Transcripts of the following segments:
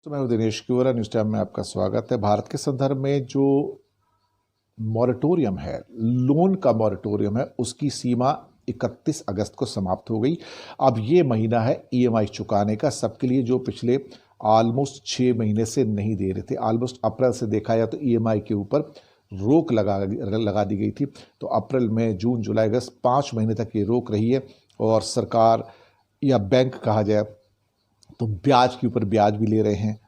तो मैं हूं दिनेश कुवरा। न्यूज़ टाइम में आपका स्वागत है। भारत के संदर्भ में जो मॉरेटोरियम है, लोन का मॉरेटोरियम है, उसकी सीमा 31 अगस्त को समाप्त हो गई। अब ये महीना है ईएमआई चुकाने का सबके लिए, जो पिछले ऑलमोस्ट 6 महीने से नहीं दे रहे थे। ऑलमोस्ट अप्रैल से देखा जाए तो ईएमआई के ऊपर रोक लगा दी गई थी। तो अप्रैल मई जून जुलाई अगस्त 5 महीने तक ये रोक रही है। और सरकार या बैंक कहा जाए तो ब्याज के ऊपर ब्याज भी ले रहे हैं।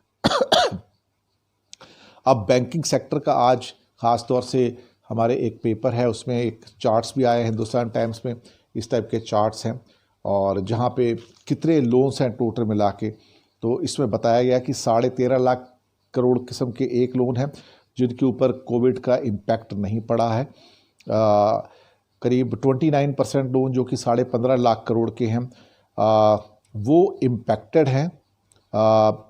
अब बैंकिंग सेक्टर का आज ख़ास तौर से हमारे एक पेपर है, उसमें एक चार्ट्स भी आए हैं हिंदुस्तान टाइम्स में, इस टाइप के चार्ट्स हैं। और जहाँ पे कितने लोन्स हैं टोटल मिला के, तो इसमें बताया गया कि 13.5 लाख करोड़ किस्म के एक लोन हैं जिनके ऊपर कोविड का इम्पैक्ट नहीं पड़ा है। करीब 29% लोन जो कि 15.5 लाख करोड़ के हैं वो इम्पैक्टेड हैं,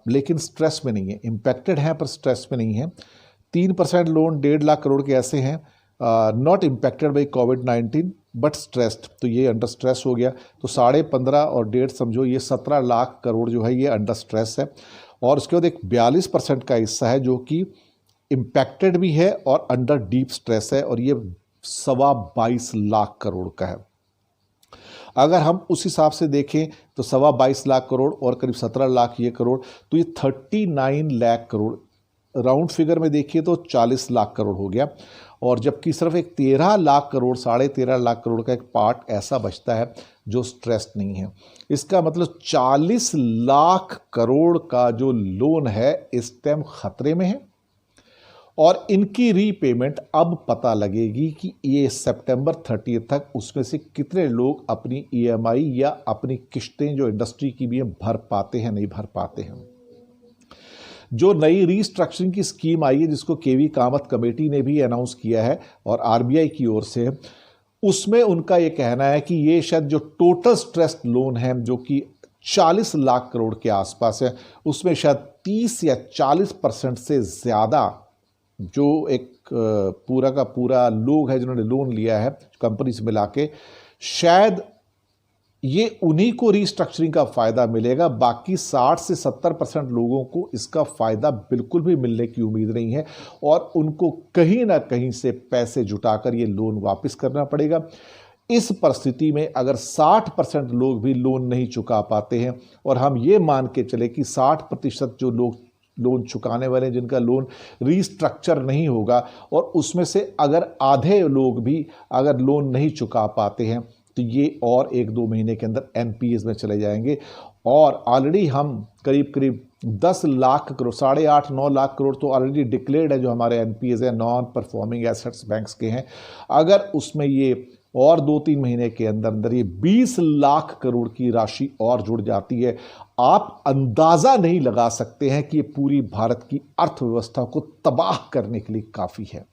लेकिन स्ट्रेस में नहीं है। इम्पैक्टेड हैं पर स्ट्रेस में नहीं है। 3% लोन 1.5 लाख करोड़ के ऐसे हैं not impacted by covid but stressed, तो ये अंडर स्ट्रेस हो गया। तो 15.5 और 1.5 समझो, ये 17 लाख करोड़ जो है ये अंडर स्ट्रेस है। और उसके बाद एक 42% का हिस्सा है जो कि इम्पैक्टेड भी है और अंडर डीप स्ट्रेस है, और ये 22.25 लाख करोड़ का है। अगर हम उस हिसाब से देखें तो 22.25 लाख करोड़ और करीब 17 लाख ये करोड़, तो ये 39 लाख करोड़, राउंड फिगर में देखिए तो 40 लाख करोड़ हो गया। और जबकि सिर्फ एक 13 लाख करोड़, 13.5 लाख करोड़ का एक पार्ट ऐसा बचता है जो स्ट्रेस्ड नहीं है। इसका मतलब 40 लाख करोड़ का जो लोन है इस टाइम खतरे में है। और इनकी रीपेमेंट अब पता लगेगी कि ये सितंबर 30 तक उसमें से कितने लोग अपनी ईएमआई या अपनी किस्तें जो इंडस्ट्री की भी हैं भर पाते हैं, नहीं भर पाते हैं। जो नई रीस्ट्रक्चरिंग की स्कीम आई है जिसको केवी कामत कमेटी ने भी अनाउंस किया है और आरबीआई की ओर से, उसमें उनका ये कहना है कि ये शायद जो टोटल स्ट्रेस्ड लोन है जो कि 40 लाख करोड़ के आसपास है, उसमें शायद 30 या 40% से ज़्यादा जो एक पूरा का पूरा लोग है जिन्होंने लोन लिया है कंपनी से मिला के, शायद ये उन्हीं को रीस्ट्रक्चरिंग का फ़ायदा मिलेगा। बाकी 60 से 70% लोगों को इसका फ़ायदा बिल्कुल भी मिलने की उम्मीद नहीं है और उनको कहीं ना कहीं से पैसे जुटाकर ये लोन वापस करना पड़ेगा। इस परिस्थिति में अगर 60% लोग भी लोन नहीं चुका पाते हैं, और हम ये मान के चले कि 60% जो लोग लोन चुकाने वाले जिनका लोन रीस्ट्रक्चर नहीं होगा, और उसमें से अगर आधे लोग भी अगर लोन नहीं चुका पाते हैं तो ये और 1-2 महीने के अंदर एनपीएस में चले जाएंगे। और ऑलरेडी हम करीब 10 लाख करोड़, 8.5-9 लाख करोड़ तो ऑलरेडी डिक्लेयर्ड है जो हमारे एनपीएस है, नॉन परफॉर्मिंग एसेट्स बैंक्स के हैं। अगर उसमें ये और 2-3 महीने के अंदर अंदर ये 20 लाख करोड़ की राशि और जुड़ जाती है, आप अंदाज़ा नहीं लगा सकते हैं कि ये पूरी भारत की अर्थव्यवस्था को तबाह करने के लिए काफ़ी है।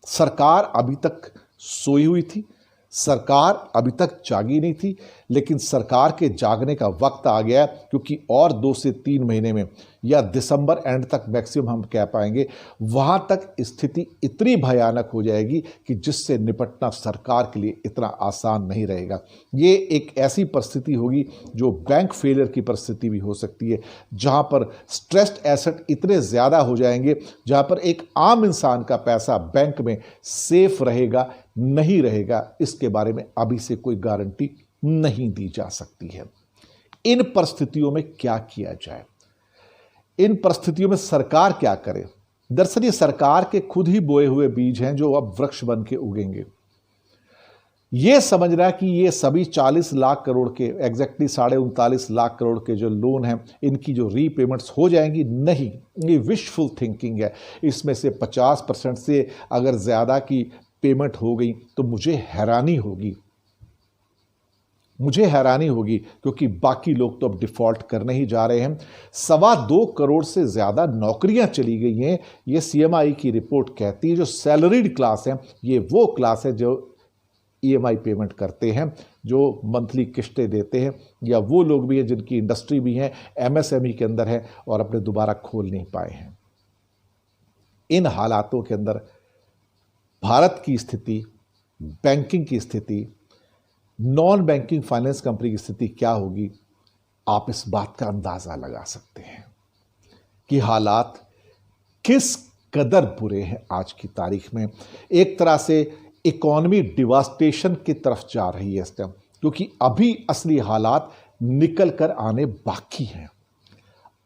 सरकार अभी तक सोई हुई थी, सरकार अभी तक जागी नहीं थी, लेकिन सरकार के जागने का वक्त आ गया, क्योंकि और 2 से 3 महीने में या दिसंबर एंड तक मैक्सिमम हम कह पाएंगे, वहाँ तक स्थिति इतनी भयानक हो जाएगी कि जिससे निपटना सरकार के लिए इतना आसान नहीं रहेगा। ये एक ऐसी परिस्थिति होगी जो बैंक फेलियर की परिस्थिति भी हो सकती है, जहाँ पर स्ट्रेस्ड एसेट इतने ज़्यादा हो जाएंगे, जहाँ पर एक आम इंसान का पैसा बैंक में सेफ रहेगा नहीं रहेगा, इसके बारे में अभी से कोई गारंटी नहीं दी जा सकती है। इन परिस्थितियों में क्या किया जाए, इन परिस्थितियों में सरकार क्या करे? दरअसल ये सरकार के खुद ही बोए हुए बीज हैं जो अब वृक्ष बन के उगेंगे। ये समझना कि ये सभी 40 लाख करोड़ के, एग्जैक्टली 39.5 लाख करोड़ के जो लोन हैं इनकी जो रीपेमेंट्स हो जाएंगी, नहीं, ये विशफुल थिंकिंग है। इसमें से 50% से अगर ज़्यादा की पेमेंट हो गई तो मुझे हैरानी होगी, क्योंकि बाकी लोग तो अब डिफ़ॉल्ट करने ही जा रहे हैं। 2.25 करोड़ से ज़्यादा नौकरियां चली गई हैं, ये सीएमआई की रिपोर्ट कहती है। जो सैलरीड क्लास है, ये वो क्लास है जो ईएमआई पेमेंट करते हैं, जो मंथली किस्तें देते हैं, या वो लोग भी हैं जिनकी इंडस्ट्री भी है, एमएसएमई के अंदर है और अपने दोबारा खोल नहीं पाए हैं। इन हालातों के अंदर भारत की स्थिति, बैंकिंग की स्थिति, नॉन बैंकिंग फाइनेंस कंपनी की स्थिति क्या होगी, आप इस बात का अंदाज़ा लगा सकते हैं। कि हालात किस कदर बुरे हैं आज की तारीख में। एक तरह से इकॉनमी डिवास्टेशन की तरफ जा रही है इस टाइम, क्योंकि अभी असली हालात निकल कर आने बाकी हैं।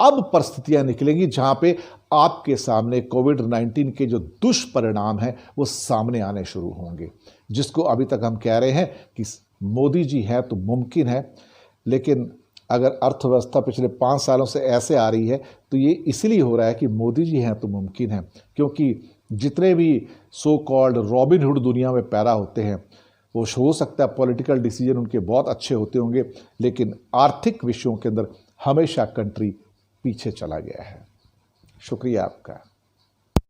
अब परिस्थितियां निकलेंगी जहां पे आपके सामने कोविड-19 के जो दुष्परिणाम हैं वो सामने आने शुरू होंगे, जिसको अभी तक हम कह रहे हैं कि मोदी जी हैं तो मुमकिन है। लेकिन अगर अर्थव्यवस्था पिछले 5 सालों से ऐसे आ रही है तो ये इसलिए हो रहा है कि मोदी जी हैं तो मुमकिन है, क्योंकि जितने भी सो कॉल्ड रॉबिनहुड दुनिया में पैदा होते हैं वो हो सकता है पॉलिटिकल डिसीजन उनके बहुत अच्छे होते होंगे, लेकिन आर्थिक विषयों के अंदर हमेशा कंट्री पीछे चला गया है। शुक्रिया आपका।